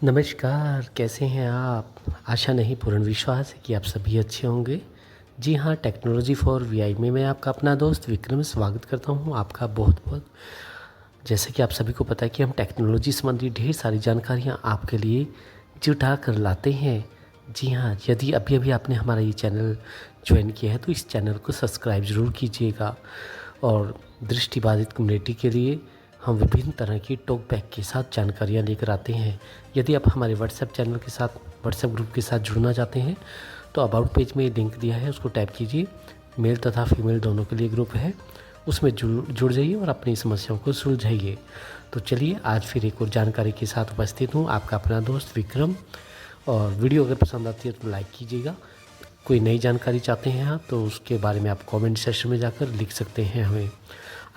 नमस्कार, कैसे हैं आप? आशा नहीं पूर्ण विश्वास है कि आप सभी अच्छे होंगे। जी हाँ, टेक्नोलॉजी फॉर वीआई में मैं आपका अपना दोस्त विक्रम स्वागत करता हूँ आपका बहुत-बहुत। जैसे कि आप सभी को पता है कि हम टेक्नोलॉजी संबंधी ढेर सारी जानकारियाँ आपके लिए जुटा कर लाते हैं। जी हाँ, यदि अभी-अभी आपने हमारा ये चैनल जॉइन किया है तो इस चैनल को सब्सक्राइब ज़रूर कीजिएगा। और दृष्टिबाधित कम्युनिटी के लिए हम विभिन्न तरह की टॉक बैक के साथ जानकारियाँ लेकर आते हैं। यदि आप हमारे व्हाट्सएप चैनल के साथ व्हाट्सएप ग्रुप के साथ जुड़ना चाहते हैं तो अबाउट पेज में लिंक दिया है, उसको टैप कीजिए। मेल तथा फीमेल दोनों के लिए ग्रुप है, उसमें जुड़ जाइए और अपनी समस्याओं को सुलझाइए। तो चलिए आज फिर एक और जानकारी के साथ उपस्थित हूँ, आपका अपना दोस्त विक्रम। और वीडियो अगर पसंद आती है तो लाइक कीजिएगा। कोई नई जानकारी चाहते हैं आप तो उसके बारे में आप कमेंट सेक्शन में जाकर लिख सकते हैं हमें।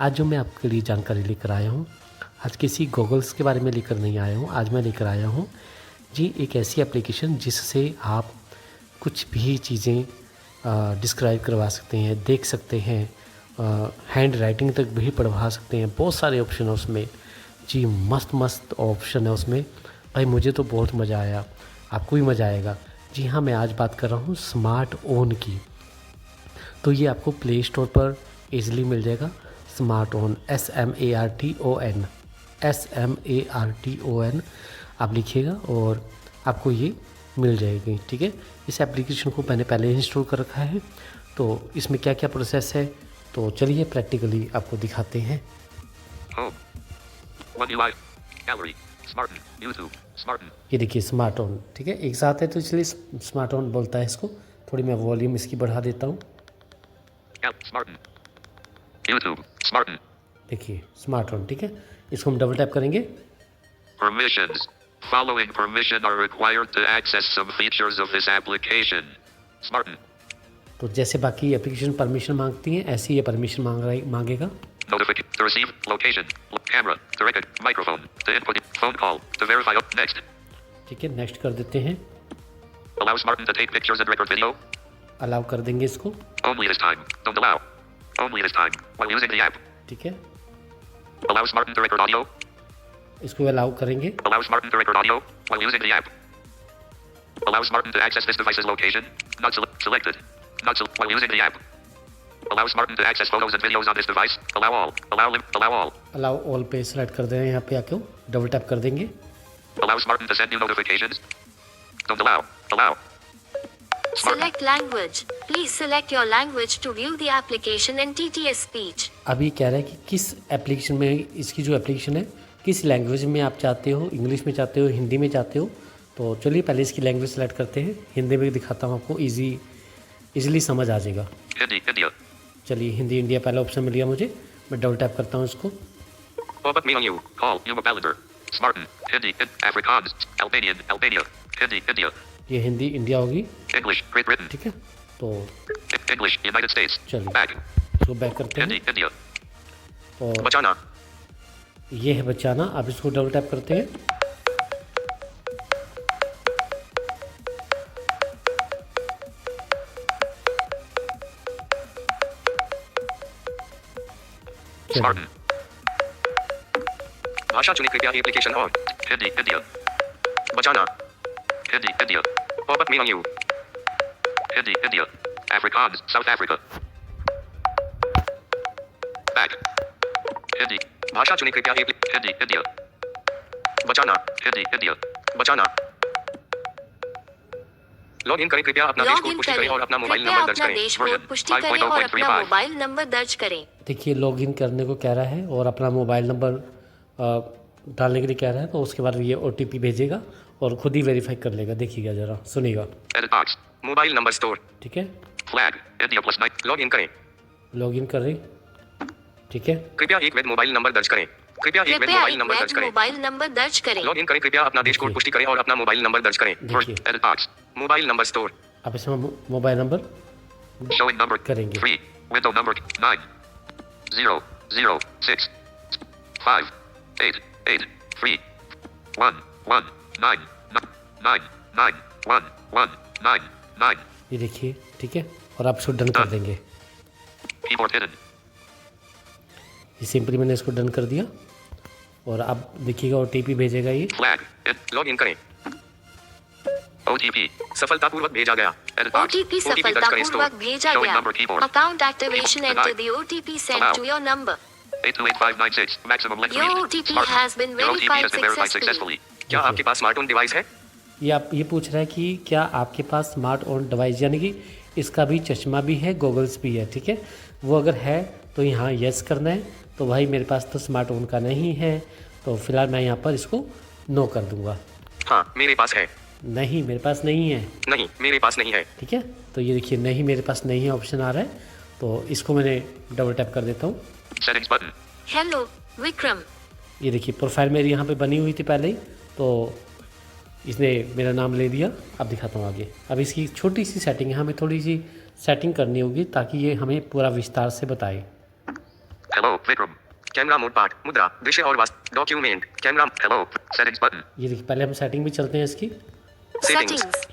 आज जो मैं आपके लिए जानकारी लेकर आया हूँ, आज किसी गॉगल्स के बारे में लेकर नहीं आया हूँ। आज मैं लेकर आया हूँ जी एक ऐसी एप्लीकेशन जिससे आप कुछ भी चीज़ें डिस्क्राइब करवा सकते हैं, देख सकते हैं, हैंड राइटिंग तक भी पढ़वा सकते हैं। बहुत सारे ऑप्शन है उसमें जी, मस्त मस्त ऑप्शन है उसमें। भाई मुझे तो बहुत मज़ा आया, आपको भी मज़ा आएगा। जी हाँ, मैं आज बात कर रहा हूँ स्मार्ट ऑन की। तो ये आपको प्ले स्टोर पर ईज़िली मिल जाएगा। स्मार्ट ऑन SMARTON SMARTON आप लिखिएगा और आपको ये मिल जाएगी। ठीक है, इस एप्लीकेशन को मैंने पहले इंस्टॉल कर रखा है। तो इसमें क्या क्या प्रोसेस है तो चलिए प्रैक्टिकली आपको दिखाते हैं। ये देखिए स्मार्ट ऑन, ठीक है, एक साथ है तो इसलिए स्मार्ट ऑन बोलता है इसको। थोड़ी मैं वॉल्यूम इसकी बढ़ा देता हूँ। देखिए स्मार्ट ऑन, ठीक है, इसको हम डबल टैप करेंगे। Permissions. Following permission are required to access some features of this application. Smarten. तो जैसे बाकी एप्लीकेशन परमिशन मांगती हैं ऐसे ये परमिशन मांगेगा। Notification. To receive. Location. Camera. To record. Microphone. To input. Phone call. To verify. Next. ठीक है, नेक्स्ट कर देते हैं। Allow Smarten to take pictures and record video. Allow कर देंगे इसको। Only this time. Don't allow. Only this time. While using the app. ठीक है, Allow Smarten to record audio. इसको अलाउ करेंगे। Allow Smarten to record audio while using the app. Allow Smarten to access this device's location. Not selected. While using the app. Allow Smarten to access photos and videos on this device. Allow all. Allow all. Allow all पे select कर दें, यहाँ पे आके double tap कर देंगे। Allow Smarten to send new notifications. Don't allow. Allow. Select language. Please select your language to view the application in TTS speech. अभी कह रहा है कि किस एप्लीकेशन में, इसकी जो एप्लीकेशन है किस लैंग्वेज में आप चाहते हो, इंग्लिश में चाहते हो, हिंदी में चाहते हो। तो चलिए पहले इसकी लैंग्वेज सेलेक्ट करते हैं, हिंदी में दिखाता हूँ आपको, इजीली समझ आ जाएगा। Hindi. India. चलिए हिंदी इंडिया पहला ऑप्शन मिल गया मुझे, मैं डबल टैप करता हूँ इसको। Pop-up menu. Call. Yuma Ballinger. Smarten. Hindi. Afrikaans. Albanian. Albania. Hindi. India. ये हिंदी इंडिया होगी, English. Great Britain. ठीक है। तो English. United States. चलिए Back. इसको बैक करते हैं। Hindi. India. और Bachana. ये है बचाना, आप इसको डबल टैप करते हैं। Smarten. भाषा चुनी कृपया application on. Hindi. India. Bachana. Hindi. India. Pop-up menu. Hindi. India. Afrikaans. South Africa. Back. Hindi. भाषा चुनी कृपया Hindi. India. Bachana. Hindi. India. Bachana. Log in करें कृपया अपना देश कोड पुष्टि करें और अपना मोबाइल नंबर दर्ज करें. देश कोड पुष्टि करें और अपना मोबाइल नंबर दर्ज करें। देखिए लॉग इन करने को कह रहा है और अपना मोबाइल नंबर डालने के लिए कह रहा है। तो उसके बाद ये OTP भेजेगा और खुद ही वेरीफाई कर लेगा। देखिएगा ज़रा, सुनिएगा। Edit box. Mobile number store. ठीक है, फ्लैग. इंडिया +9. लॉग इन करें. लॉग इन कर रही, ठीक है। कृपया एक वैध मोबाइल नंबर दर्ज करें. कृपया एक वैध मोबाइल नंबर दर्ज करें. मोबाइल नंबर दर्ज करें। लॉग इन करें कृपया अपना देश कोड पुष्टि करें और अपना मोबाइल नंबर दर्ज करें. देखिए। Edit box. Mobile number store. अब इसमें मोबाइल नंबर Showing number करेंगे। 3. Window number 9 0 0 6 5 8 8 3 1 1 9 9 9 1 1 9 9. ये देखिए, ठीक है, और आप इसको डन कर देंगे। Keyboard hidden. ये सिंपली मैंने इसको डन कर दिया और अब देखिएगा OTP भेजेगा ये। फ्लैग. लॉग इन करें. OTP. सफलतापूर्वक भेजा गया। Edit box. OTP दर्ज करें सफलतापूर्वक store. भेजा Showing गया। number keyboard. Account activation. Enter the OTP sent to your number. 828596. Maximum length Your reached. OTP Smartphone. has been Your OTP verified has been verified successfully. successfully. क्या आपके पास smartphone device है? ये पूछ रहा है कि क्या आपके पास स्मार्ट ऑन डिवाइस, यानी कि इसका भी चश्मा भी है, गॉगल्स भी है। ठीक है, वो अगर है तो यहाँ यस करना है। तो भाई मेरे पास तो स्मार्ट ऑन का नहीं है, तो फिलहाल मैं यहाँ पर इसको नो कर दूंगा। हाँ, मेरे पास है। नहीं, मेरे पास नहीं है। नहीं, मेरे पास नहीं है। ठीक है, तो ये देखिए नहीं मेरे पास नहीं है ऑप्शन आ रहा है, तो इसको मैंने डबल टैप कर देता हूँ। Settings button. Hello, Vikram. ये देखिए प्रोफाइल मेरी यहाँ पे बनी हुई थी पहले ही, तो इसने मेरा नाम ले दिया। अब दिखाता हूँ आगे। अब इसकी छोटी सी सेटिंग है, हमें थोड़ी सी सेटिंग करनी होगी ताकि ये हमें पूरा विस्तार से बताए। Hello, Vikram. Camera mode part, मुद्रा, दृश्य और वास्तव, document, camera, Hello. Settings button. ये देखिए पहले हम सेटिंग भी चलते हैं इसकी। सेटिंग्स। Settings.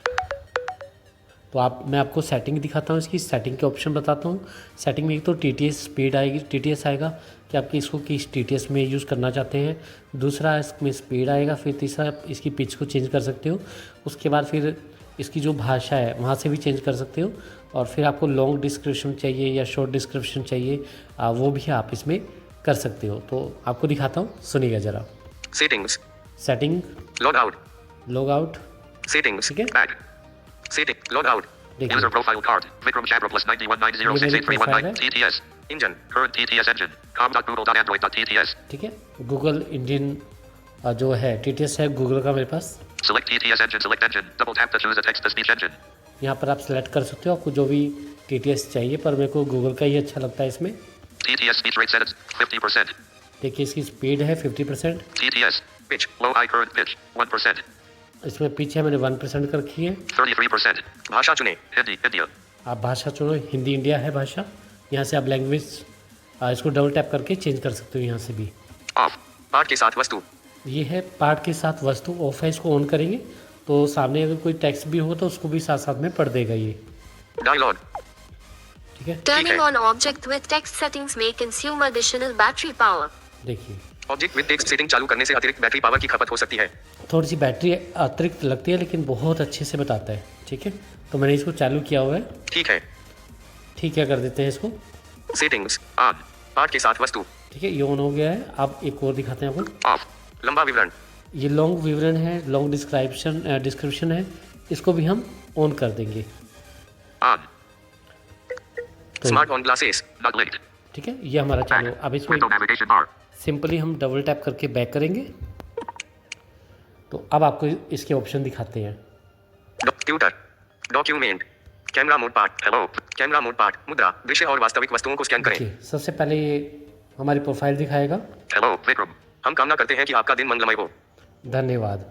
तो मैं आपको सेटिंग दिखाता हूँ, इसकी सेटिंग के ऑप्शन बताता हूँ। सेटिंग में एक तो TTS स्पीड आएगी, TTS आएगा कि आपकी इसको किस TTS में यूज़ करना चाहते हैं। दूसरा इसमें स्पीड आएगा, फिर तीसरा इसकी पिच को चेंज कर सकते हो। उसके बाद फिर इसकी जो भाषा है वहाँ से भी चेंज कर सकते हो। और फिर आपको लॉन्ग डिस्क्रिप्शन चाहिए या शॉर्ट डिस्क्रिप्शन चाहिए, वो भी आप इसमें कर सकते हो। तो आपको दिखाता हूँ, सुनिएगा ज़रा। Settings. Setting, log out. Log out. Settings. ठीक है, Back. Setting, log out. देखिए User profile card. Vikram Chabra plus 9190683119. TTS. Engine. Current TTS engine. com.google.android.tts. ठीक है, गूगल इंडियन जो है TTS है गूगल का मेरे पास। Select TTS engine. Select engine. Double tap to choose a text-to-speech engine. यहाँ पर आप सेलेक्ट कर सकते हो आपको जो भी TTS चाहिए, पर मेरे को गूगल का ही अच्छा लगता है इसमें। TTS speech rate set at 50%. देखिए इसकी स्पीड है 50%। TTS. Pitch. Low high current pitch. 1%. इसमें पीछे मैंने 1% कर रखी है। 33%. भाषा चुने। Hindi. India. आप भाषा चुनो, हिंदी इंडिया है भाषा। यहाँ से आप लैंग्वेज इसको डबल टैप करके चेंज कर सकते हो यहाँ से भी। Off. पार्ट के साथ वस्तु। ये है पार्ट के साथ वस्तु, ऑफ है। इसको ऑन करेंगे तो सामने अगर कोई टेक्स्ट भी हो तो उसको भी साथ साथ में पढ़ देगा ये। डायलॉग। ठीक है, Turning on object with text settings may consume additional battery power. देखिए ऑब्जेक्ट विद टेक्स्ट सेटिंग चालू करने से अतिरिक्त बैटरी पावर की खपत हो सकती है। थोड़ी सी बैटरी अतिरिक्त लगती है लेकिन बहुत अच्छे से बताता है। ठीक है, तो मैंने इसको चालू किया हुआ है। ठीक है। ठीक है, कर देते हैं इसको। सेटिंग्स। On. पार्ट के साथ वस्तु। ठीक है, ये ऑन हो गया है। अब एक और दिखाते हैं आपको। Off. लंबा विवरण। ये लॉन्ग विवरण है, लॉन्ग डिस्क्रिप्शन है, इसको भी हम ऑन कर देंगे। On. तो smart on glasses. Not linked. ठीक है, ये हमारा चालू। अब इसमें Window navigation bar. सिंपली हम डबल टैप करके बैक करेंगे तो अब आपको इसके ऑप्शन दिखाते हैं। Tutor. Document. Camera mode part. Hello. Camera mode part, मुद्रा, दृश्य और वास्तविक वस्तुओं को स्कैन करें। देखिए सबसे पहले ये हमारी प्रोफाइल दिखाएगा। Hello, Vikram. हम कामना करते हैं कि आपका दिन मंगलमय हो। धन्यवाद।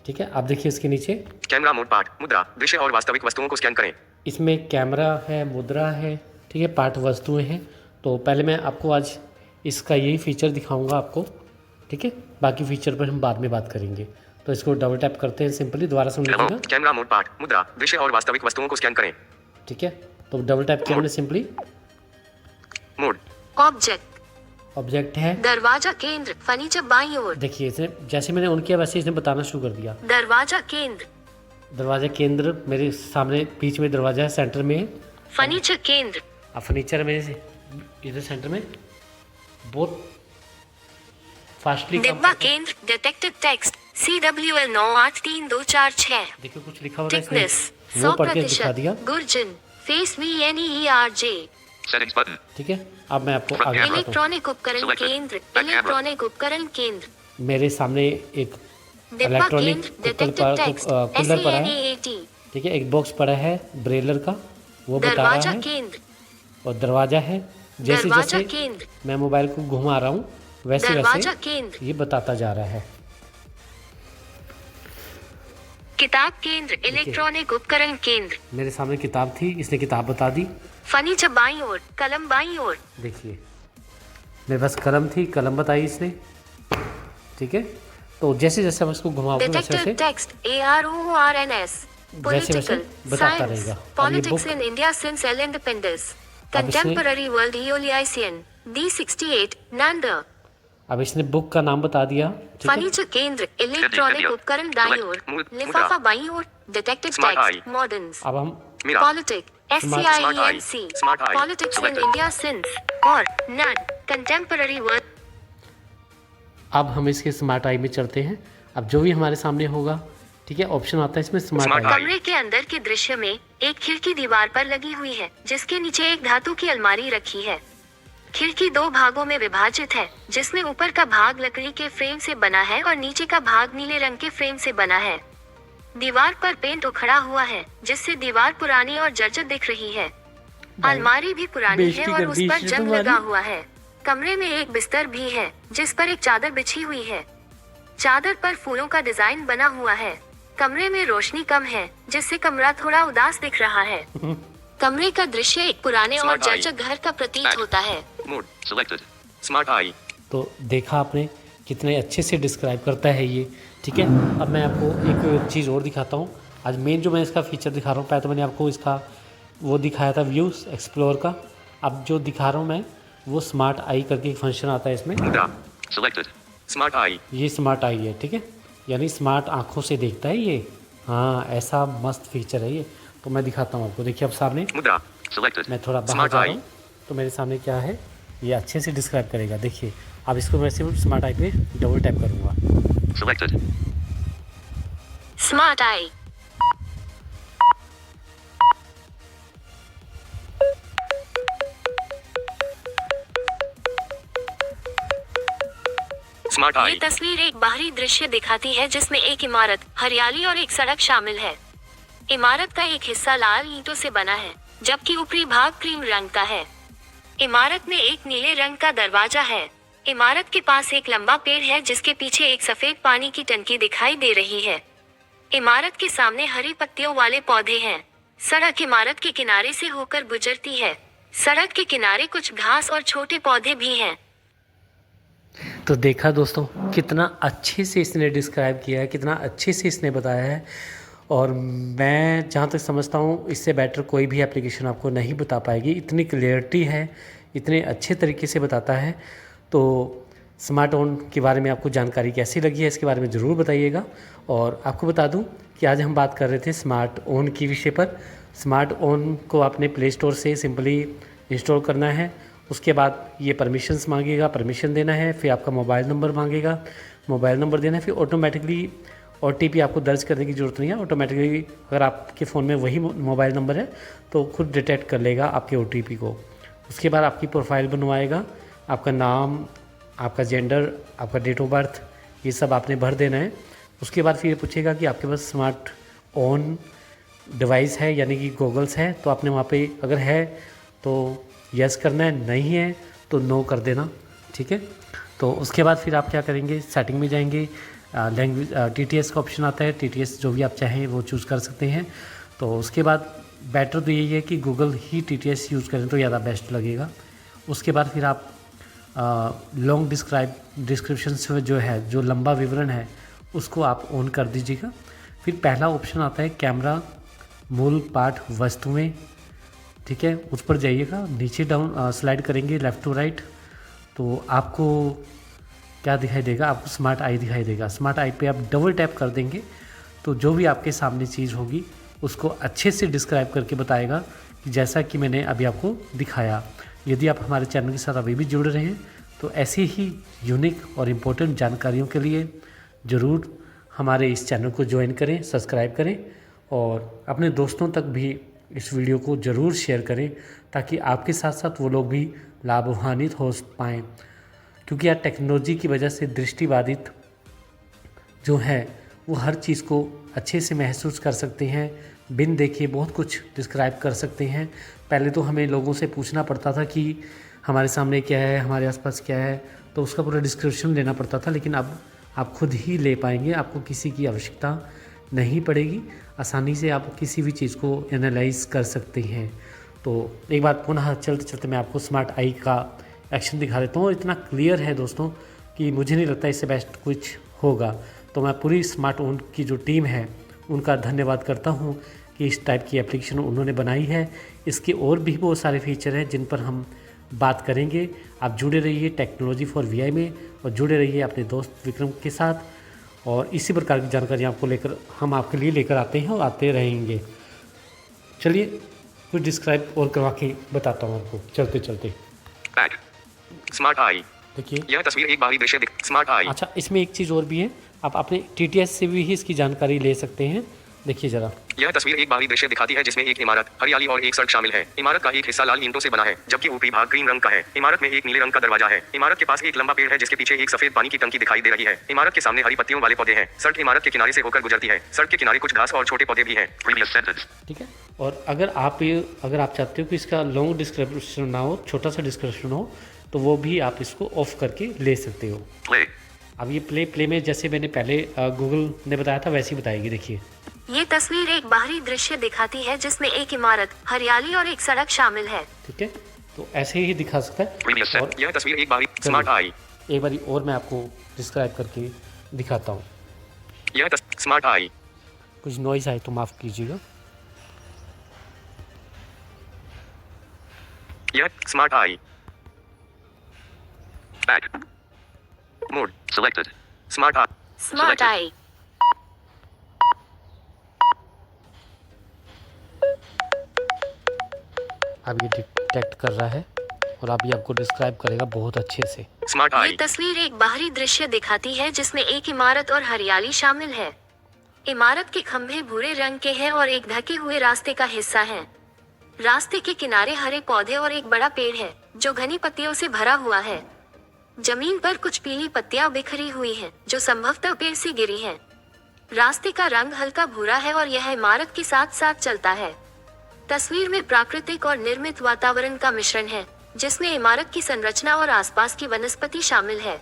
ठीक है, आप देखिए इसके नीचे कैमरा मोड पार्ट, मुद्रा, दृश्य और वास्तविक वस्तुओं को स्कैन करें। इसमें कैमरा है, मुद्रा है, ठीक है, पार्ट वस्तुएं हैं। तो पहले मैं आपको आज इसका यही फीचर दिखाऊंगा आपको। ठीक है, बाकी फीचर पर हम बाद में बात करेंगे। तो इसको डबल टैप करते हैं सिंपली, दोबारा सुन लीजिएगा। कैमरा मोड पार्ट, मुद्रा, दृश्य और वास्तविक वस्तुओं को स्कैन करें। ठीक है, तो डबल टैप किया हमने सिंपली। मोड। Object. ऑब्जेक्ट है, दरवाजा केंद्र, फर्नीचर बाईं ओर। देखिए इसे जैसे मैंने ऑन किया वैसे इसने बताना शुरू कर दिया। दरवाजा केंद्र, दरवाजा केंद्र मेरे सामने बीच में दरवाजा है, सेंटर में है। फर्नीचर केंद्र, अब फर्नीचर है मेरे से इधर सेंटर में। बहुत फास्टली डिब्बा केंद्र, डिटेक्टेड टेक्स्ट, CWL 983246। देखिए कुछ लिखा होगा थिकनेस इसमें, वो पढ़ के दिखा दिया। 100%, गुर्जन, फेस VNEERJ। Settings button. ठीक है, अब मैं आपको आगे बताता हूँ। इलेक्ट्रॉनिक उपकरण केंद्र, इलेक्ट्रॉनिक उपकरण केंद्र, मेरे सामने एक डिब्बा इलेक्ट्रॉनिक केंद्र, डिटेक्टेड टेक्स्ट, कूलर पड़ा है। SANEAT। ठीक है, एक बॉक्स पड़ा है ब्रेलर का, वो बता रहा दरवाजा है। केंद्र, और दरवाजा है, जैसे दरवाजा जैसे केंद्र, मैं मोबाइल को घुमा रहा हूँ वैसे दरवाजा वैसे केंद्र, ये बताता जा रहा है। किताब केंद्र, इलेक्ट्रॉनिक उपकरण केंद्र, मेरे सामने किताब थी, इसने किताब बता दी। फर्नीचर बाईं ओर, कलम बाईं ओर, देखिए मेरे पास कलम थी, कलम बताई इसने। ठीक है, तो जैसे जैसे हम इसको घुमाओगे वैसे डिटेक्टेड वैसे टेक्स्ट, ARORNS, वैसे पॉलिटिकल बताता साइंस, रहेगा। अब ये politics book in India since independence, अब इसमें contemporary world EOLICN, D68, another. अब इसने बुक का नाम बता दिया, ठीक है। फर्नीचर केंद्र, इलेक्ट्रॉनिक Video. उपकरण दाईं ओर, मुद्रा. लिफाफा बाईं ओर, detective Smart text, Eye. Moderns, अब हम Mira. Politic, SCIENC, Smart Eye. Politics in Selected. India since और नन, कंटेम्पररी वर्ड। अब हम इसके स्मार्ट आई में चलते हैं। अब जो भी हमारे सामने होगा, ठीक है, ऑप्शन आता है इसमें स्मार्ट Smart आई। Eye. कमरे के अंदर के दृश्य में एक खिड़की दीवार पर लगी हुई है, जिसके नीचे एक धातु की अलमारी रखी है। खिड़की दो भागों में विभाजित है, जिसमें ऊपर का भाग लकड़ी के फ्रेम से बना है और नीचे का भाग नीले रंग के फ्रेम से बना है। दीवार पर पेंट उखड़ा हुआ है, जिससे दीवार पुरानी और जर्जर दिख रही है। अलमारी भी पुरानी है बेइज्जती और कर उस दी पर इसने जंग तुम्हारी। लगा हुआ है। कमरे में एक बिस्तर भी है, जिस पर एक चादर बिछी हुई है। चादर पर फूलों का डिजाइन बना हुआ है। कमरे में रोशनी कम है, जिससे कमरा थोड़ा उदास दिख रहा है। कमरे का दृश्य एक पुराने और Smart Eye. जर्जर घर का प्रतीत होता है। Mode. Selected. Smart Eye. तो देखा आपने कितने अच्छे से डिस्क्राइब करता है ये, ठीक है। अब मैं आपको एक चीज़ और दिखाता हूँ। आज मेन जो मैं इसका फीचर दिखा रहा हूँ, पहले तो मैंने आपको इसका वो दिखाया था व्यूज़ एक्सप्लोर का। अब जो दिखा रहा हूँ मैं, वो स्मार्ट आई करके एक फंक्शन आता है इसमें। मुद्रा. Selected. Smart Eye. ये स्मार्ट आई है, ठीक है, यानी स्मार्ट आँखों से देखता है ये। हाँ, ऐसा मस्त फीचर है ये। तो मैं दिखाता हूँ आपको, देखिए अब सामने मुद्रा. Selected. मैं थोड़ा बाहर Smart जा रहा Eye. हूँ, तो मेरे सामने क्या है ये अच्छे से डिस्क्राइब करेगा। देखिए अब इसको मैं सिर्फ स्मार्ट आई पे डबल टैप करूँगा। Selected. स्मार्ट आई, Smart ये Eye. तस्वीर एक बाहरी दृश्य दिखाती है, जिसमें एक इमारत, हरियाली और एक सड़क शामिल है। इमारत का एक हिस्सा लाल ईंटों से बना है, जबकि ऊपरी भाग क्रीम रंग का है। इमारत में एक नीले रंग का दरवाजा है। इमारत के पास एक लंबा पेड़ है, जिसके पीछे एक सफेद पानी की टंकी दिखाई दे रही है। इमारत के सामने हरी पत्तियों वाले पौधे हैं। सड़क इमारत के किनारे से होकर गुजरती है। सड़क के किनारे कुछ घास और छोटे पौधे भी हैं। तो देखा दोस्तों, कितना अच्छे से इसने डिस्क्राइब किया है, कितना अच्छे से इसने बताया है। और मैं जहाँ तक समझता हूँ, इससे बेटर कोई भी एप्लीकेशन आपको नहीं बता पाएगी। इतनी क्लियरिटी है, इतने अच्छे तरीके से बताता है। तो स्मार्ट ऑन के बारे में आपको जानकारी कैसी लगी है, इसके बारे में ज़रूर बताइएगा। और आपको बता दूं कि आज हम बात कर रहे थे स्मार्ट ऑन की विषय पर। स्मार्ट ऑन को आपने प्ले स्टोर से सिंपली इंस्टॉल करना है। उसके बाद ये परमिशंस मांगेगा, परमिशन देना है, फिर आपका मोबाइल नंबर मांगेगा, मोबाइल नंबर देना है, फिर ऑटोमेटिकली OTP आपको दर्ज करने की ज़रूरत नहीं है। ऑटोमेटिकली अगर आपके फ़ोन में वही मोबाइल नंबर है तो खुद डिटेक्ट कर लेगा आपके OTP को। उसके बाद आपकी प्रोफाइल बनवाएगा, आपका नाम, आपका जेंडर, आपका डेट ऑफ बर्थ, ये सब आपने भर देना है। उसके बाद फिर ये पूछेगा कि आपके पास स्मार्ट ऑन डिवाइस है, यानी कि गॉगल्स है। तो आपने वहाँ पे अगर है तो यस करना है, नहीं है तो नो कर देना, ठीक है। तो उसके बाद फिर आप क्या करेंगे, सेटिंग में जाएंगे, लैंग्वेज TTS का ऑप्शन आता है। TTS जो भी आप चाहें वो चूज़ कर सकते हैं। तो उसके बाद बेटर तो यही है कि गूगल ही TTS यूज़ करें तो ज़्यादा बेस्ट लगेगा। उसके बाद फिर आप लॉन्ग डिस्क्रिप्शन जो है, जो लंबा विवरण है, उसको आप ऑन कर दीजिएगा। फिर पहला ऑप्शन आता है कैमरा, मूल पाठ, वस्तुएं, ठीक है, उस पर जाइएगा। नीचे डाउन स्लाइड करेंगे लेफ़्ट टू राइट, तो आपको क्या दिखाई देगा, आपको स्मार्ट आई दिखाई देगा। स्मार्ट आई पे आप डबल टैप कर देंगे तो जो भी आपके सामने चीज़ होगी उसको अच्छे से डिस्क्राइब करके बताएगा, कि जैसा कि मैंने अभी आपको दिखाया। यदि आप हमारे चैनल के साथ अभी भी जुड़ रहे हैं तो ऐसी ही यूनिक और इम्पोर्टेंट जानकारियों के लिए ज़रूर हमारे इस चैनल को ज्वाइन करें, सब्सक्राइब करें और अपने दोस्तों तक भी इस वीडियो को ज़रूर शेयर करें, ताकि आपके साथ साथ वो लोग भी लाभान्वित हो पाएँ। क्योंकि यार टेक्नोलॉजी की वजह से दृष्टिबाधित जो है वो हर चीज़ को अच्छे से महसूस कर सकते हैं, बिन देखे बहुत कुछ डिस्क्राइब कर सकते हैं। पहले तो हमें लोगों से पूछना पड़ता था कि हमारे सामने क्या है, हमारे आसपास क्या है, तो उसका पूरा डिस्क्रिप्शन लेना पड़ता था। लेकिन अब आप खुद ही ले पाएंगे, आपको किसी की आवश्यकता नहीं पड़ेगी। आसानी से आप किसी भी चीज़ को एनालाइज कर सकते हैं। तो एक बार पुनः चलते चलते मैं आपको स्मार्ट आई का एक्शन दिखा देता हूँ। इतना क्लियर है दोस्तों कि मुझे नहीं लगता इससे बेस्ट कुछ होगा। तो मैं पूरी स्मार्ट ऑन की जो टीम है उनका धन्यवाद करता हूँ कि इस टाइप की एप्लीकेशन उन्होंने बनाई है। इसके और भी बहुत सारे फीचर हैं जिन पर हम बात करेंगे। आप जुड़े रहिए टेक्नोलॉजी फॉर वीआई में और जुड़े रहिए अपने दोस्त विक्रम के साथ और इसी प्रकार की जानकारी हम आपके लिए लेकर आते हैं और आते रहेंगे। चलिए कुछ डिस्क्राइब और करवा के बताता हूँ आपको चलते चलते। Back smart I. देखिए यह तस्वीर एक बाहरी दृश्य स्मार्ट आई। अच्छा, इसमें एक चीज़ और भी है, आप अपने TTS से भी इसकी जानकारी ले सकते हैं। देखिए ज़रा, यह तस्वीर एक बाहरी दृश्य दिखाती है जिसमें एक इमारत, हरियाली और एक सड़क शामिल है। इमारत का एक हिस्सा लाल ईंटों से बना है जबकि ऊपरी भाग क्रीम रंग का है। इमारत में एक नीले रंग का दरवाजा है। इमारत के पास एक लंबा पेड़ है जिसके पीछे एक सफेद पानी की टंकी दिखाई दे रही है। इमारत के सामने हरी पत्तियों वाले पौधे हैं। सड़क इमारत के किनारे से होकर गुजरती है। सड़क के किनारे कुछ घास और छोटे पौधे भी हैं। Previous sentence. ठीक है। और अगर आप चाहते हो कि इसका लॉन्ग डिस्क्रिप्शन ना हो, छोटा सा डिस्क्रिप्शन हो, तो वो भी आप इसको ऑफ करके ले सकते हो। Play. अब ये प्ले में जैसे मैंने पहले गूगल ने बताया था वैसे ही बताएगी। देखिए, ये तस्वीर एक बाहरी दृश्य दिखाती है जिसमें एक इमारत, हरियाली और एक सड़क शामिल है। ठीक है, तो ऐसे ही दिखा सकता है। Previous और sentence. यह तस्वीर एक बाहरी स्मार्ट आई। एक बारी और मैं आपको डिस्क्राइब करके दिखाता हूँ। यह स्मार्ट आई। कुछ नॉइज़ आए तो माफ़ कीजिएगा। यह smart I. Back. Mode Selected. Smart I. Smart Selected. आई। अब ये डिटेक्ट कर रहा है और अभी आपको डिस्क्राइब करेगा बहुत अच्छे से। स्मार्ट ये आई। तस्वीर एक बाहरी दृश्य दिखाती है जिसमें एक इमारत और हरियाली शामिल है। इमारत के खंभे भूरे रंग के हैं और एक ढके हुए रास्ते का हिस्सा है। रास्ते के किनारे हरे पौधे और एक बड़ा पेड़ है जो घनी पत्तियों से भरा हुआ है। जमीन पर कुछ पीली पत्तियां बिखरी हुई हैं जो संभवतः पेड़ से गिरी हैं। रास्ते का रंग हल्का भूरा है और यह इमारत के साथ साथ चलता है। तस्वीर में प्राकृतिक और निर्मित वातावरण का मिश्रण है जिसमें इमारत की संरचना और आसपास की वनस्पति शामिल है।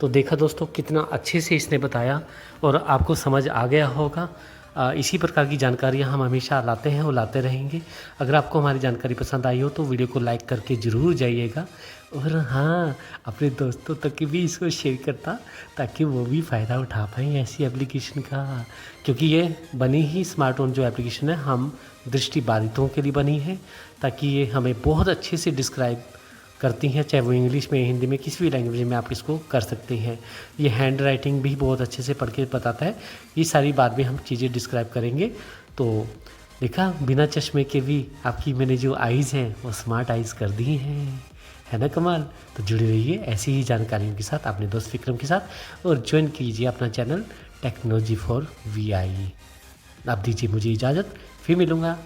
तो देखा दोस्तों कितना अच्छे से इसने बताया और आपको समझ आ गया होगा। इसी प्रकार की जानकारियाँ हम हमेशा लाते हैं और लाते रहेंगे। अगर आपको हमारी जानकारी पसंद आई हो तो वीडियो को लाइक करके ज़रूर जाइएगा और हाँ, अपने दोस्तों तक भी इसको शेयर करता ताकि वो भी फ़ायदा उठा पाएँ ऐसी एप्लीकेशन का, क्योंकि ये बनी ही स्मार्टफोन जो एप्लीकेशन है हम दृष्टिबाधितों के लिए बनी है ताकि ये हमें बहुत अच्छे से डिस्क्राइब करती हैं, चाहे वो इंग्लिश में, हिंदी में, किसी भी लैंग्वेज में आप इसको कर सकते हैं। ये हैंड राइटिंग भी बहुत अच्छे से पढ़ के बताता है। ये सारी बात भी हम चीज़ें डिस्क्राइब करेंगे। तो देखा, बिना चश्मे के भी आपकी मैंने जो आइज़ हैं वो स्मार्ट आइज़ कर दी हैं, है ना कमाल। तो जुड़े रहिए ऐसी ही जानकारियों के साथ अपने दोस्त विक्रम के साथ और ज्वाइन कीजिए अपना चैनल टेक्नोलॉजी फॉर वीआई। अब दीजिए मुझे इजाज़त, फिर मिलूँगा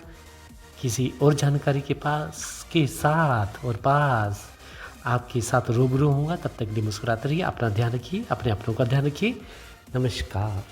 किसी और जानकारी के साथ आपके साथ रूबरू होऊंगा। तब तक भी मुस्कुराते रहिए, अपना ध्यान रखिए, अपने अपनों का ध्यान रखिए। नमस्कार।